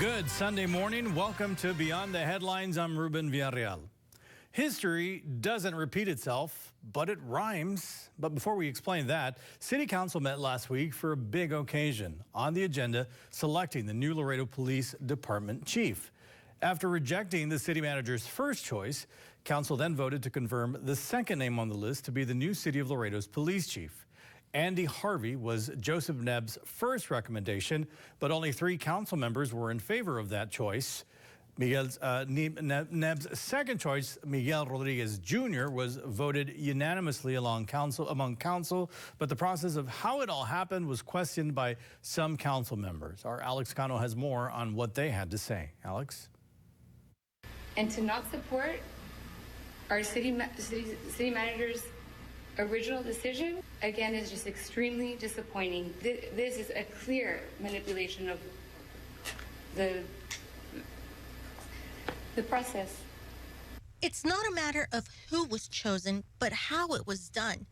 Good Sunday morning. Welcome to Beyond the Headlines. I'm Ruben Villarreal. History doesn't repeat itself, but it rhymes. But before we explain that, City Council met last week for a big occasion. On the agenda, selecting the new Laredo Police Department chief. After rejecting the city manager's first choice, Council then voted to confirm the second name on the list to be the new City of Laredo's police chief. Andy Harvey was Joseph Nebb's first recommendation, but only 3 council members were in favor of that choice. Nebb's second choice, Miguel Rodriguez Jr., was voted unanimously among council, but the process of how it all happened was questioned by some council members. Our Alex Cano has more on what they had to say. Alex? And to not support our city manager's original decision, again, is just extremely disappointing. This is a clear manipulation of the process. It's not a matter of who was chosen, but how it was done.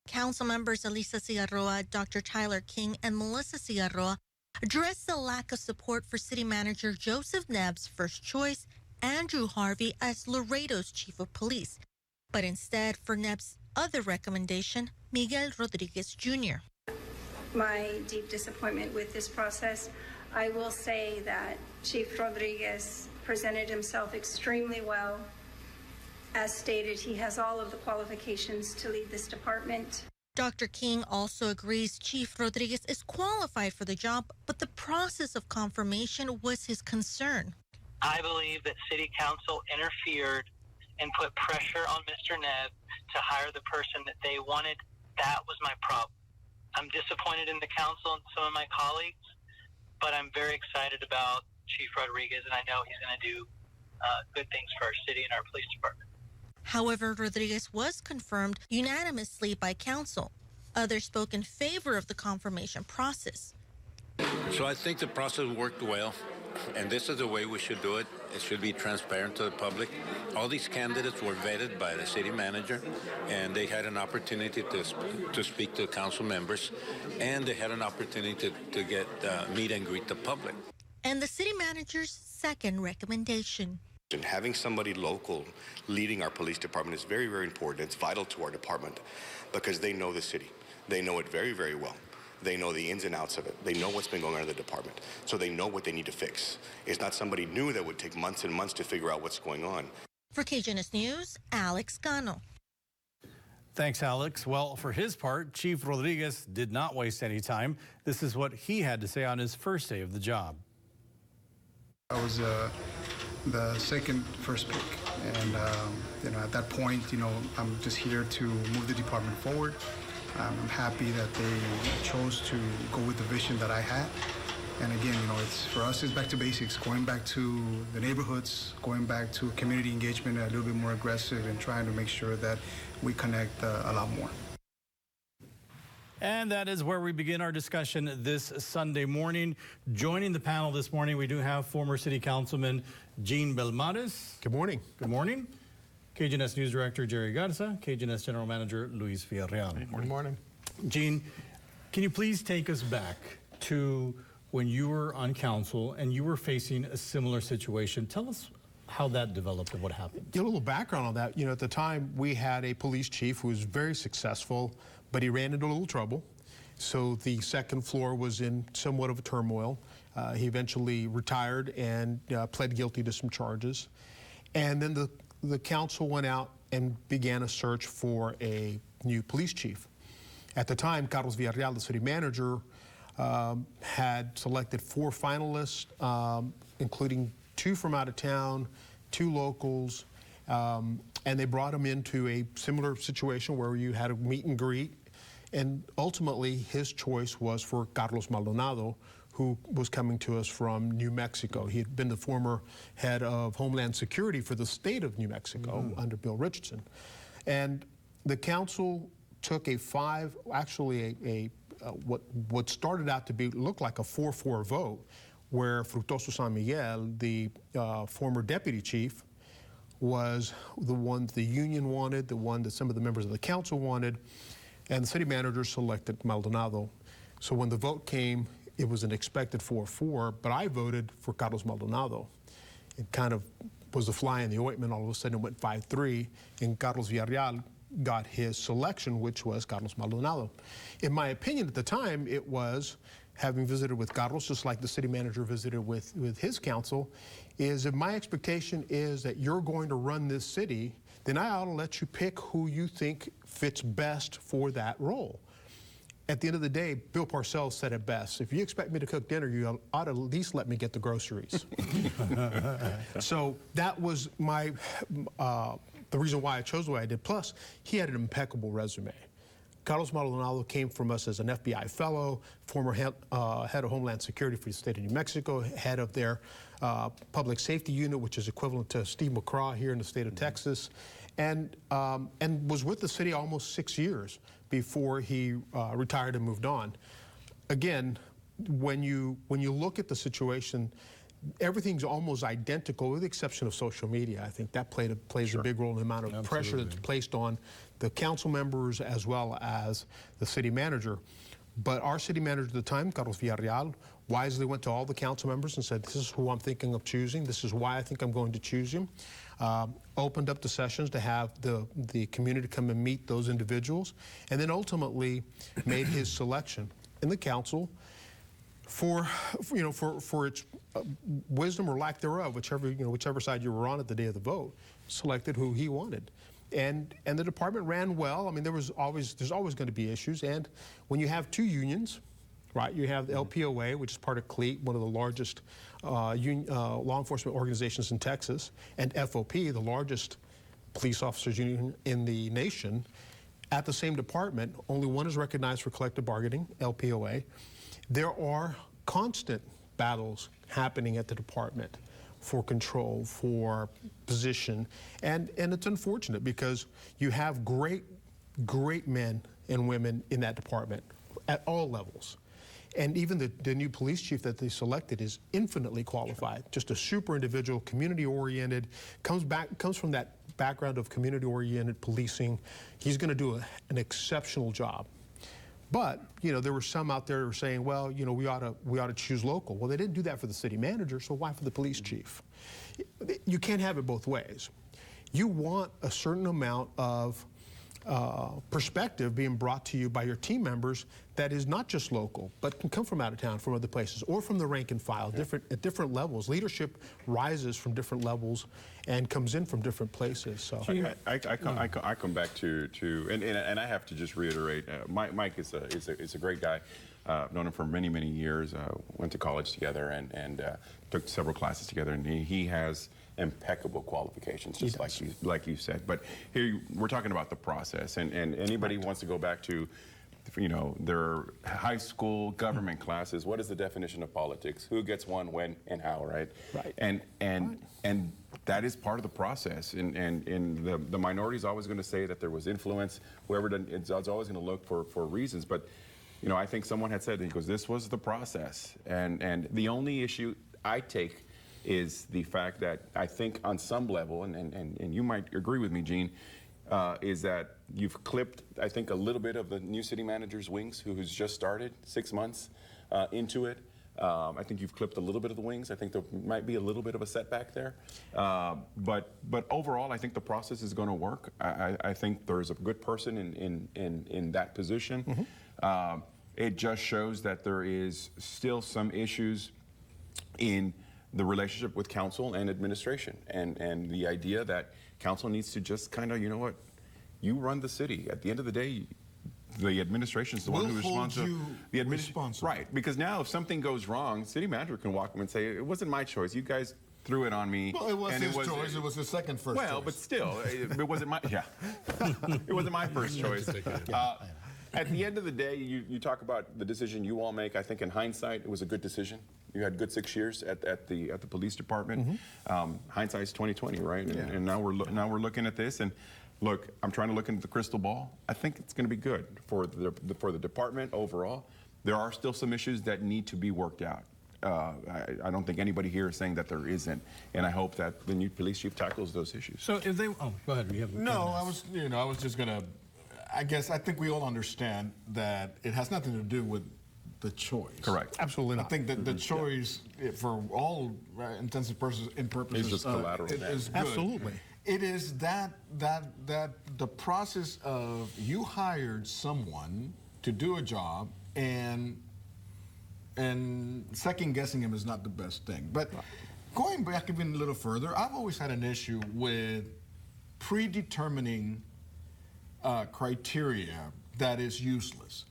Council members Elisa Cigarroa, Dr. Tyler King, and Melissa Cigarroa addressed the lack of support for City Manager Joseph Nebb's first choice, Andrew Harvey, as Laredo's chief of police, but instead for Nebb's other recommendation, Miguel Rodriguez Jr. My deep disappointment with this process, I will say that Chief Rodriguez presented himself extremely well. As stated, he has all of the qualifications to lead this department. Dr. King also agrees Chief Rodriguez is qualified for the job, but the process of confirmation was his concern. I believe that City Council interfered and put pressure on Mr. Nebb to hire the person that they wanted. That was my problem. I'm disappointed in the council and some of my colleagues, but I'm very excited about Chief Rodriguez, and I know he's going to do good things for our city and our police department. However, Rodriguez was confirmed unanimously by council. Others spoke in favor of the confirmation process. So I think the process worked well, and this is the way we should do it. It should be transparent to the public. All these candidates were vetted by the city manager, and they had an opportunity to speak to council members, and they had an opportunity to get meet and greet the public. And the city manager's second recommendation. And having somebody local leading our police department is very, very important. It's vital to our department because they know the city. They know it very, very well. They know the ins and outs of it. They know what's been going on in the department. So they know what they need to fix. It's not somebody new that would take months and months to figure out what's going on. For KGNS News, Alex Cano. Thanks, Alex. Well, for his part, Chief Rodriguez did not waste any time. This is what he had to say on his first day of the job. I was the first pick, and at that point, I'm just here to move the department forward. I'm happy that they chose to go with the vision that I had. And again, it's for us, it's back to basics, going back to the neighborhoods, going back to community engagement, a little bit more aggressive, and trying to make sure that we connect a lot more. And that is where we begin our discussion this Sunday morning. Joining the panel this morning, we do have former City Councilman Gene Belmares. Good morning. Good morning. KGNS News Director Jerry Garza, KGNS General Manager Luis Villarreal. Good morning. Gene, can you please take us back to when you were on council and you were facing a similar situation? Tell us how that developed and what happened. Get a little background on that. At the time we had a police chief who was very successful, but he ran into a little trouble. So the second floor was in somewhat of a turmoil. He eventually retired and pled guilty to some charges. And then the council went out and began a search for a new police chief. At the time, Carlos Villarreal, the city manager, had selected 4 finalists, including 2 from out of town, 2 locals, and they brought him into a similar situation where you had a meet and greet. And ultimately, his choice was for Carlos Maldonado, who was coming to us from New Mexico. He had been the former head of Homeland Security for the state of New Mexico under Bill Richardson. And the council took what started out to look like a 4-4 vote, where Fructuoso San Miguel, the former deputy chief, was the one the union wanted, the one that some of the members of the council wanted, and the city manager selected Maldonado. So when the vote came, it was an expected 4-4, but I voted for Carlos Maldonado. It kind of was a fly in the ointment. All of a sudden it went 5-3, and Carlos Villarreal got his selection, which was Carlos Maldonado. In my opinion at the time, it was, having visited with Carlos, just like the city manager visited with his council, is if my expectation is that you're going to run this city, then I ought to let you pick who you think fits best for that role. At the end of the day, Bill Parcells said it best. If you expect me to cook dinner, you ought to at least let me get the groceries. So that was my, the reason why I chose the way I did. Plus, he had an impeccable resume. Carlos Maldonado came from us as an FBI fellow, former head of Homeland Security for the state of New Mexico, head of their public safety unit, which is equivalent to Steve McCraw here in the state of Texas, and was with the city almost 6 years before he retired and moved on. Again, when you look at the situation, everything's almost identical with the exception of social media. I think that plays a big role in the amount of pressure that's placed on the council members as well as the city manager. But our city manager at the time, Carlos Villarreal, wisely went to all the council members and said, this is who I'm thinking of choosing. This is why I think I'm going to choose him. Opened up the sessions to have the community come and meet those individuals, and then ultimately made his selection. And the council, for its wisdom or lack thereof, whichever side you were on at the day of the vote, selected who he wanted. And the department ran well. I mean, there's always going to be issues. And when you have two unions, right, you have the LPOA, which is part of CLEAT, one of the largest law enforcement organizations in Texas, and FOP, the largest police officers union in the nation. At the same department, only one is recognized for collective bargaining, LPOA. There are constant battles happening at the department for control, for position, and it's unfortunate because you have great men and women in that department at all levels. And even the new police chief that they selected is infinitely qualified, just a super individual, community-oriented, comes from that background of community-oriented policing. He's going to do an exceptional job. But, there were some out there who were saying, well, we ought to choose local. Well, they didn't do that for the city manager, so why for the police chief? You can't have it both ways. You want a certain amount of perspective being brought to you by your team members that is not just local, but can come from out of town, from other places, or from the rank and file, at different levels. Leadership rises from different levels and comes in from different places. So I come back to and I have to just reiterate, Mike is a great guy. Known him for many years. Went to college together and took several classes together, and he has impeccable qualifications, just like you said. But here we're talking about the process, and anybody who wants to go back to their high school government classes. What is the definition of politics? Who gets one, when, and how, right? Right. And that is part of the process. And the minority is always going to say that there was influence. Whoever it's always going to look for reasons. But I think someone had said, he goes, this was the process. And the only issue I take is the fact that I think on some level, and you might agree with me, Gene, is that you've clipped, I think, a little bit of the new city manager's wings, who's just started 6 months into it. I think you've clipped a little bit of the wings. I think there might be a little bit of a setback there. But overall, I think the process is going to work. I think there's a good person in that position. Mm-hmm. It just shows that there is still some issues in the relationship with council and administration, and the idea that council needs to just kind of, you run the city. At the end of the day, the administration is the one who's responsible. Right, because now if something goes wrong, city manager can walk up and say, it wasn't my choice. You guys threw it on me. Well, it was his choice. It was his second first choice. Well, but still, it wasn't my, it wasn't my first choice. At the end of the day, you talk about the decision you all make. I think in hindsight, it was a good decision. You had good 6 years at the police department. Mm-hmm. Hindsight's 20/20, right? Yeah. And now we're looking at this. And look, I'm trying to look into the crystal ball. I think it's going to be good for the department overall. There are still some issues that need to be worked out. I don't think anybody here is saying that there isn't, and I hope that the new police chief tackles those issues. So if they, go ahead. I was just gonna. I think we all understand that it has nothing to do with the choice. Correct. Absolutely not. I think that the choice, for all intents and purposes, It's just collateral is damage. good. Absolutely. It is that the process of you hired someone to do a job and second guessing him is not the best thing. But going back even a little further, I've always had an issue with predetermining criteria that is useless.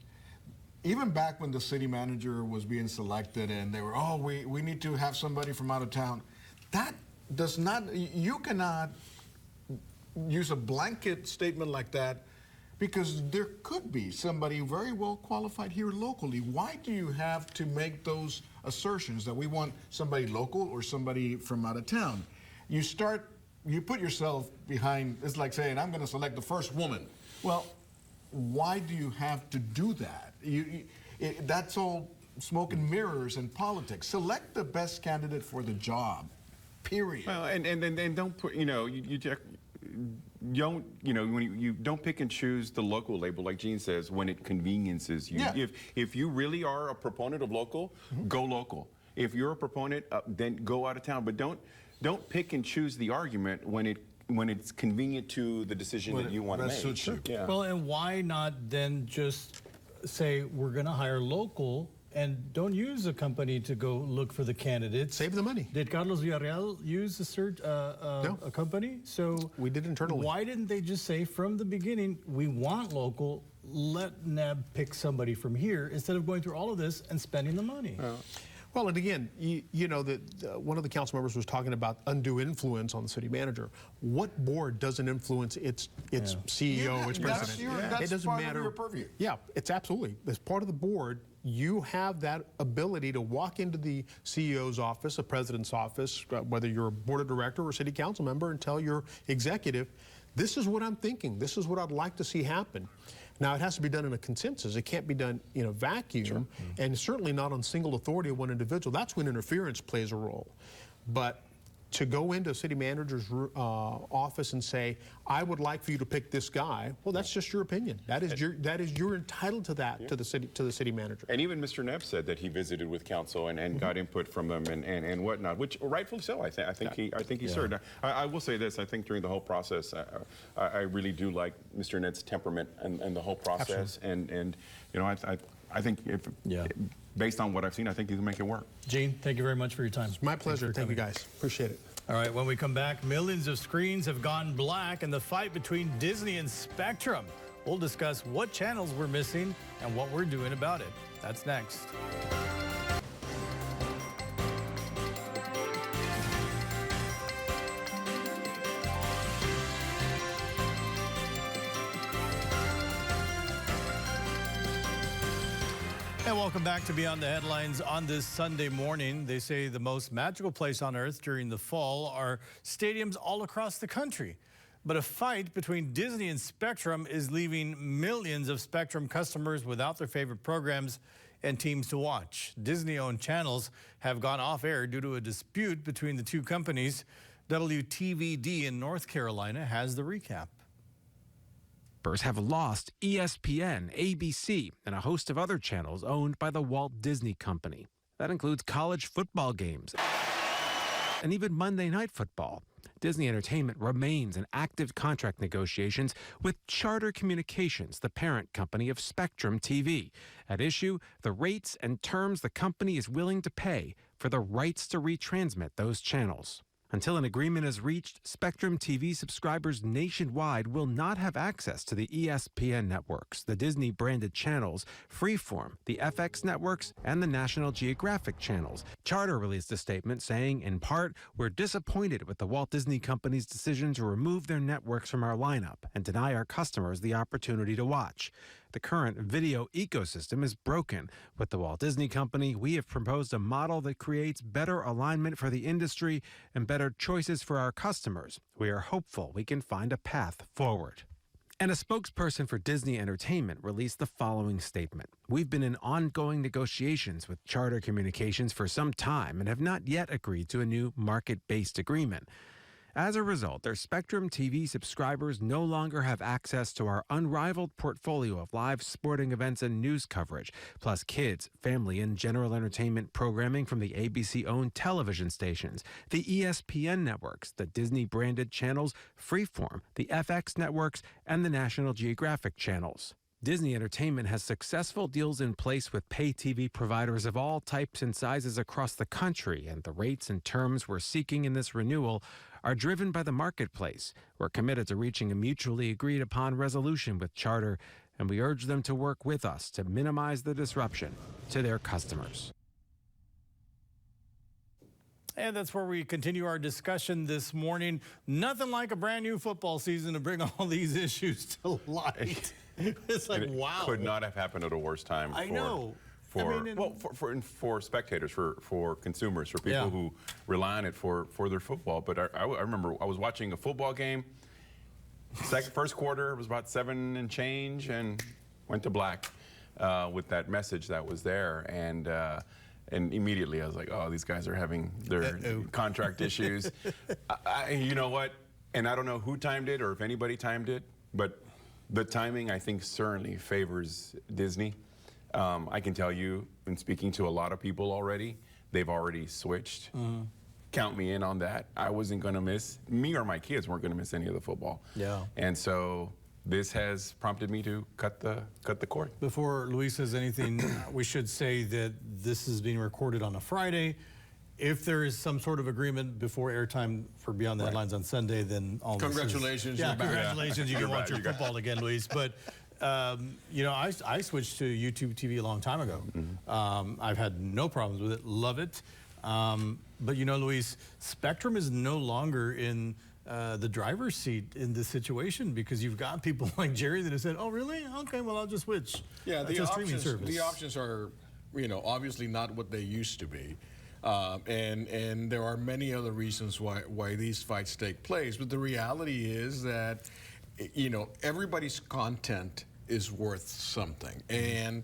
Even back when the city manager was being selected and they were, we need to have somebody from out of town. That does not, you cannot use a blanket statement like that because there could be somebody very well qualified here locally. Why do you have to make those assertions that we want somebody local or somebody from out of town? You put yourself behind, it's like saying, I'm going to select the first woman. Well, why do you have to do that? That's all smoke and mirrors in politics. Select the best candidate for the job, period. Well, and don't put, you don't pick and choose the local label, like Gene says, when it conveniences you. Yeah. If you really are a proponent of local, go local. If you're a proponent, then go out of town. But don't pick and choose the argument when it's convenient to the decision that you want to make. Suits you. Yeah. Well, and why not then just say we're going to hire local and don't use a company to go look for the candidates? Save the money. Did Carlos Villarreal use a company? So we did internally. Why didn't they just say from the beginning, we want local, let NAB pick somebody from here instead of going through all of this and spending the money? Well, and again, one of the council members was talking about undue influence on the city manager. What board doesn't influence its CEO, its president? That's it doesn't part matter. of your purview. Yeah, it's absolutely. As part of the board, you have that ability to walk into the CEO's office, the president's office, whether you're a board of director or city council member, and tell your executive, this is what I'm thinking. This is what I'd like to see happen. Now, it has to be done in a consensus. It can't be done in a vacuum, and certainly not on single authority of one individual. That's when interference plays a role. But to go into a city manager's office and say, I would like for you to pick this guy, well, that's just your opinion. You're entitled to that to the city manager. And even Mr. Neff said that he visited with council and got input from them and whatnot, which rightfully so. I think he served. I will say this: I think during the whole process, I really do like Mr. Nett's temperament and the whole process. And I think based on what I've seen, I think he can make it work. Gene, thank you very much for your time. It's my pleasure. Thank you, guys. Appreciate it. All right, when we come back, millions of screens have gone black in the fight between Disney and Spectrum. We'll discuss what channels we're missing and what we're doing about it. That's next. And welcome back to Beyond the Headlines on this Sunday morning. They say the most magical place on earth during the fall are stadiums all across the country. But a fight between Disney and Spectrum is leaving millions of Spectrum customers without their favorite programs and teams to watch. Disney-owned channels have gone off air due to a dispute between the two companies. WTVD in North Carolina has the recap. Have lost ESPN, ABC, and a host of other channels owned by the Walt Disney Company. That includes college football games and even Monday Night Football. Disney Entertainment remains in active contract negotiations with Charter Communications, the parent company of Spectrum TV. At issue, the rates and terms the company is willing to pay for the rights to retransmit those channels. Until an agreement is reached, Spectrum TV subscribers nationwide will not have access to the ESPN networks, the Disney-branded channels, Freeform, the FX networks, and the National Geographic channels. Charter released a statement saying, in part, we're disappointed with the Walt Disney Company's decision to remove their networks from our lineup and deny our customers the opportunity to watch. The current video ecosystem is broken. With the Walt Disney Company, we have proposed a model that creates better alignment for the industry and better choices for our customers. We are hopeful we can find a path forward. And a spokesperson for Disney Entertainment released the following statement. We've been in ongoing negotiations with Charter Communications for some time and have not yet agreed to a new market-based agreement. As a result, their Spectrum TV subscribers no longer have access to our unrivaled portfolio of live sporting events and news coverage, plus kids, family, and general entertainment programming from the ABC-owned television stations, the ESPN networks, the Disney-branded channels, Freeform, the FX networks, and the National Geographic channels. Disney Entertainment has successful deals in place with pay TV providers of all types and sizes across the country, and the rates and terms we're seeking in this renewal are driven by the marketplace. We're committed to reaching a mutually agreed upon resolution with Charter, and we urge them to work with us to minimize the disruption to their customers. And that's where we continue our discussion this morning. Nothing like a brand new football season to bring all these issues to light. It's like, wow. Could not have happened at a worse time. I know. For spectators, for consumers, for people who rely on it for their football. But I remember I was watching a football game. First quarter was about 7 and change, and went to black with that message that was there. And immediately I was like, oh, these guys are having their contract issues. You know what? And I don't know who timed it or if anybody timed it, but the timing, I think, certainly favors Disney. I can tell you, in speaking to a lot of people already, they've already switched. Count me in on that. I wasn't going to miss, me or my kids weren't going to miss any of the football. Yeah. And so this has prompted me to cut the cord. Before Luis says anything, we should say that this is being recorded on a Friday. If there is some sort of agreement before airtime for Beyond the Headlines on Sunday, then all congratulations. This is, congratulations. You can watch your football again, Luis. But you know, I switched to YouTube TV a long time ago. I've had no problems with it. Love it. But you know, Luis, Spectrum is no longer in the driver's seat in this situation, because you've got people like Jerry that have said, "Oh, really? Okay, well, I'll just switch." Yeah, to a streaming service. The options are, you know, obviously not what they used to be, and there are many other reasons why these fights take place. But the reality is that, you know, everybody's content is worth something, and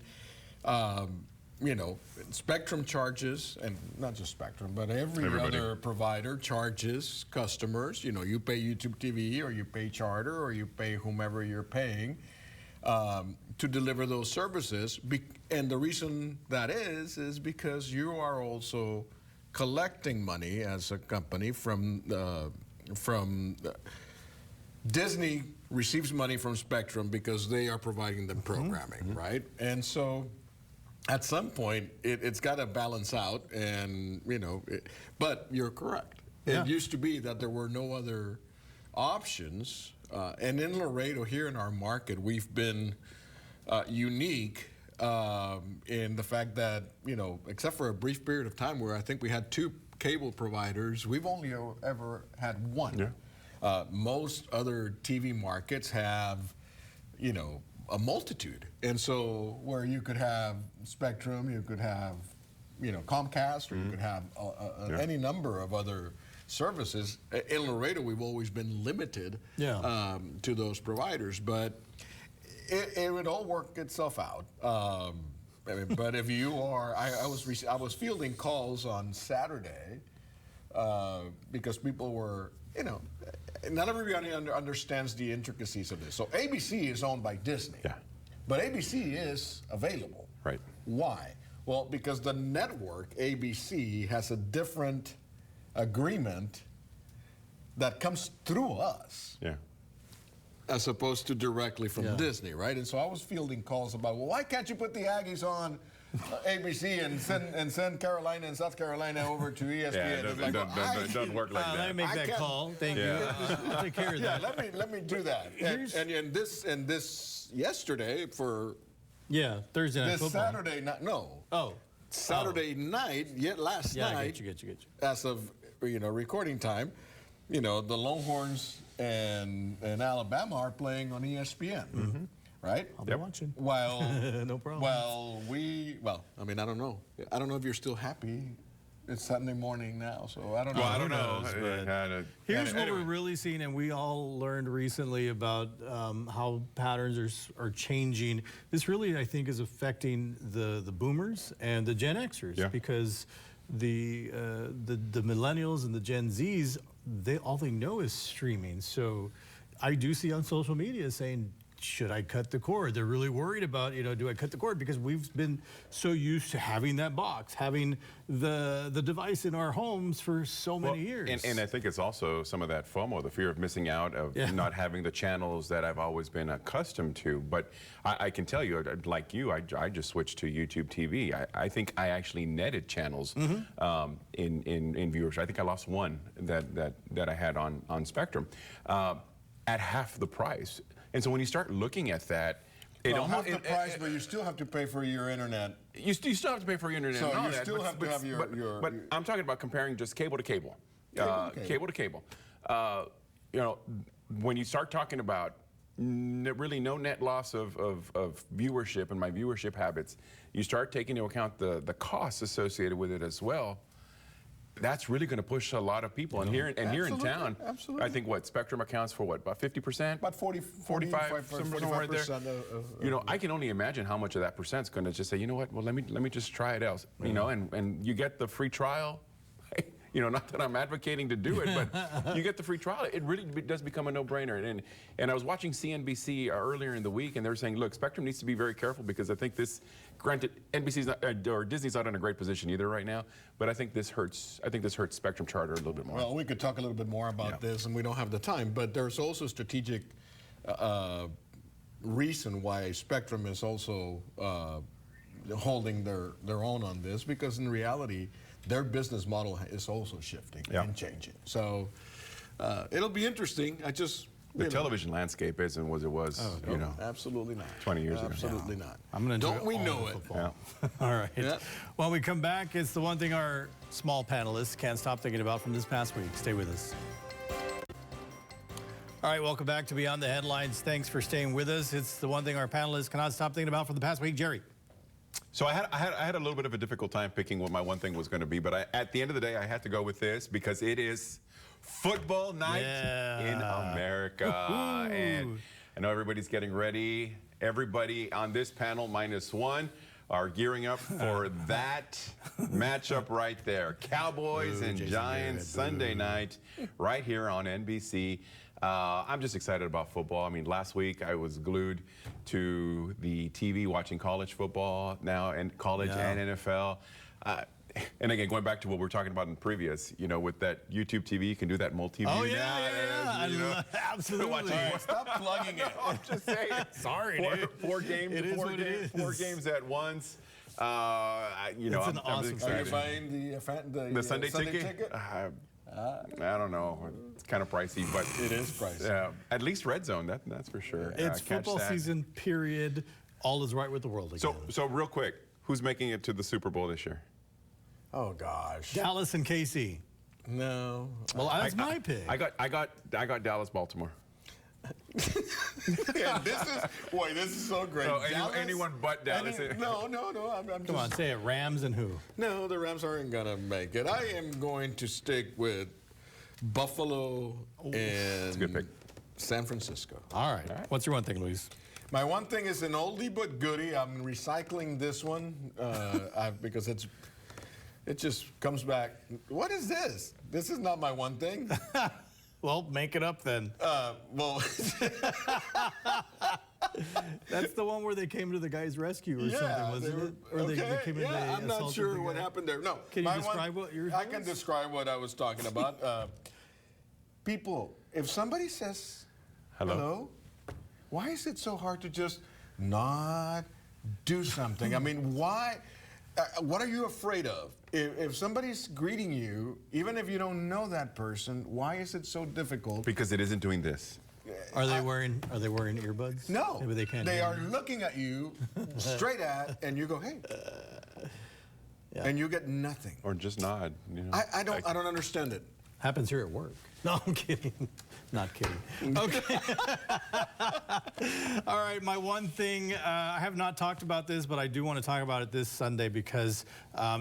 you know, Spectrum charges, and not just Spectrum, but everybody. Other provider charges customers. You know, you pay YouTube TV, or you pay Charter, or you pay whomever you're paying to deliver those services. And the reason that is because you are also collecting money as a company from Disney receives money from Spectrum because they are providing the programming, right? And so at some point, it's got to balance out, and, you know, but you're correct. It used to be that there were no other options, and in Laredo, here in our market, we've been unique in the fact that, you know, except for a brief period of time where I think we had 2 cable providers, we've only ever had 1. Most other TV markets have, you know, a multitude. And so where you could have Spectrum, you could have, you know, Comcast, or you could have any number of other services. In Laredo, we've always been limited to those providers, but it would all work itself out. I mean, but if you are, I was fielding calls on Saturday because people were, you know, not everybody understands the intricacies of this. So ABC is owned by Disney, but ABC is available. Right. Why? Well, because the network, ABC, has a different agreement that comes through us. As opposed to directly from Disney, right? And so I was fielding calls about, well, why can't you put the Aggies on ABC and send Carolina and South Carolina over to ESPN? It doesn't work like that. Let me make that call. Thank you. I'll take care of that. Let me do that. And this yesterday for Thursday night this football. Saturday night. No. Saturday night. Last night. I get you. As of, you know, recording time, you know, the Longhorns and Alabama are playing on ESPN. Right? I'll be watching. While no problem. Well, I mean, I don't know. I don't know if you're still happy. It's Sunday morning now, so I don't know. Well, I don't know. Here's what we're really seeing, and we all learned recently about how patterns are changing. This really, I think, is affecting the boomers and the Gen Xers because the millennials and the Gen Zs all they know is streaming. So I do see on social media saying, should I cut the cord? They're really worried about, do I cut the cord? Because we've been so used to having that box, having the device in our homes for so many years. And I think it's also some of that FOMO, the fear of missing out, of not having the channels that I've always been accustomed to. But I can tell you, like you, I just switched to YouTube TV. I think I actually netted channels in viewership. I think I lost one that I had on Spectrum at half the price. And so when you start looking at that, half the price, but you still have to pay for your internet. You still have to pay for your internet. So and all you that, still have to have your. But I'm talking about comparing just cable to cable. Cable to cable. When you start talking about really no net loss of viewership and my viewership habits, you start taking into account the costs associated with it as well. That's really going to push a lot of people. And here in town, I think Spectrum accounts for about 50%? About 45, somewhere there. I can only imagine how much of that percent is going to just say, you know what, well, let me just try it out. And you get the free trial. Not that I'm advocating to do it, but you get the free trial. It really does become a no-brainer. And I was watching CNBC earlier in the week, and they were saying, look, Spectrum needs to be very careful because I think this, granted, NBC's not, or Disney's not in a great position either right now, but I think this hurts. I think this hurts Spectrum Charter a little bit more. Well, we could talk a little bit more about this, and we don't have the time. But there's also strategic reason why Spectrum is also holding their own on this, because in reality, their business model is also shifting and changing. So it'll be interesting. The television landscape isn't what it was, absolutely not. 20 years ago. Absolutely not. I'm gonna Don't we know it? Yeah. All right. Yeah. When we come back, it's the one thing our small panelists can't stop thinking about from this past week. Stay with us. All right, welcome back to Beyond the Headlines. Thanks for staying with us. It's the one thing our panelists cannot stop thinking about from the past week. Jerry. So I had a little bit of a difficult time picking what my one thing was going to be, but at the end of the day, I had to go with this because it is football night in America. And I know everybody's getting ready. Everybody on this panel, -1, are gearing up for that matchup right there. Cowboys and Giants Sunday night right here on NBC. I'm just excited about football. I mean, last week I was glued to the TV watching college football now, and college and NFL. And again, going back to what we were talking about in previous, with that YouTube TV, you can do that multi-view now. Yeah. Absolutely. Stop plugging it. I'm just saying. Sorry, dude. Four games at once. It's an awesome Are you buying the Sunday ticket? I don't know. It's kind of pricey, but it is pricey. At least Red Zone, that's for sure. It's football season, period. All is right with the world again. So real quick, who's making it to the Super Bowl this year? Oh gosh. Dallas and KC. No. Well, that's my pick. I got Dallas, Baltimore. Yeah, this is so great. So anyone but Dallas. No. Come on, say it. Rams and who? No, the Rams aren't gonna make it. I am going to stick with Buffalo and good pick. San Francisco. All right. What's your one thing, Luis? My one thing is an oldie but goodie. I'm recycling this one because it just comes back. What is this? This is not my one thing. Well, make it up then. That's the one where they came to the guy's rescue or something, wasn't it? Or they came in I'm not sure what happened there. No. Can you describe what yours was? I can describe what I was talking about. People, if somebody says hello, why is it so hard to just not do something? I mean, why? What are you afraid of? If somebody's greeting you, even if you don't know that person, why is it so difficult? Because it isn't doing this. Are they wearing earbuds? No. Maybe they can't. They are looking at you straight at, and you go, hey. And you get nothing. Or just nod. I don't understand it. Happens here at work. No, I'm kidding. Not kidding. Okay. All right, my one thing, I have not talked about this, but I do want to talk about it this Sunday because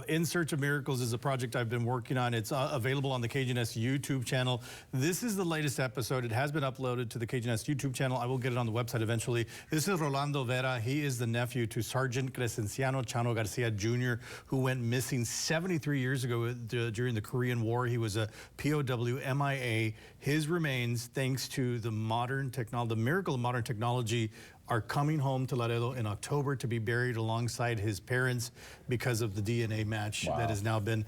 In Search of Miracles is a project I've been working on. It's available on the KGNS YouTube channel. This is the latest episode. It has been uploaded to the KGNS YouTube channel. I will get it on the website eventually. This is Rolando Vera. He is the nephew to Sergeant Crescenciano Chano Garcia Jr., who went missing 73 years ago during the Korean War. He was a POW, MIA. DNA. His remains, thanks to the modern technology, the miracle of modern technology, are coming home to Laredo in October to be buried alongside his parents because of the DNA match that has now been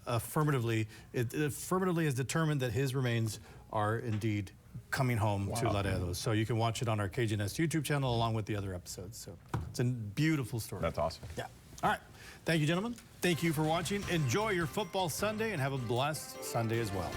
affirmatively has determined that his remains are indeed coming home to Laredo. So you can watch it on our KGNS YouTube channel along with the other episodes. So it's a beautiful story. That's awesome. Yeah. All right. Thank you, gentlemen. Thank you for watching. Enjoy your football Sunday and have a blessed Sunday as well.